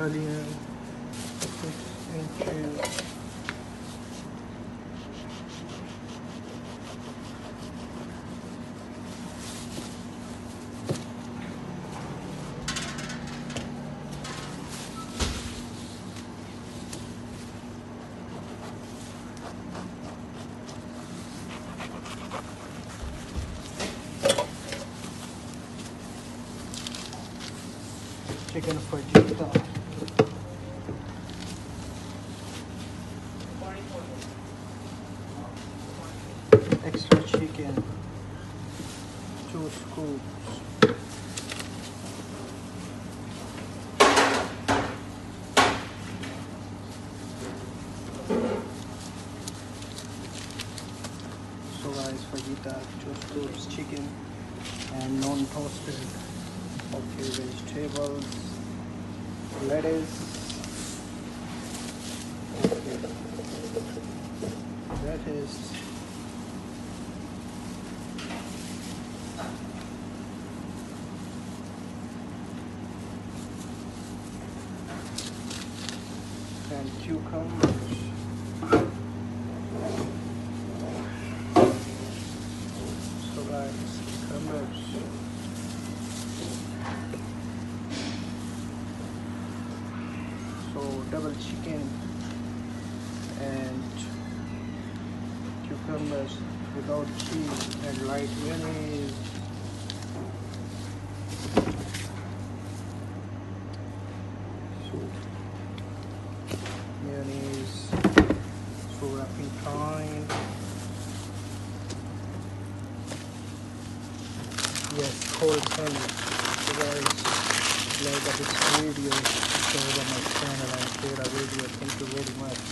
Italian 6 inches. Chicken fajita, extra chicken, 2 scoops, so guys, fajita, 2 scoops chicken and non-toasted. Okay, vegetables, lettuce, okay, lettuce, and cucumbers. So guys, cucumbers. So double chicken and cucumbers without cheese and light mayonnaise. So mayonnaise, so wrapping time. Yes, cold sandwich. So guys, like this video, subscribe on my channel and share a video. Thank you very much.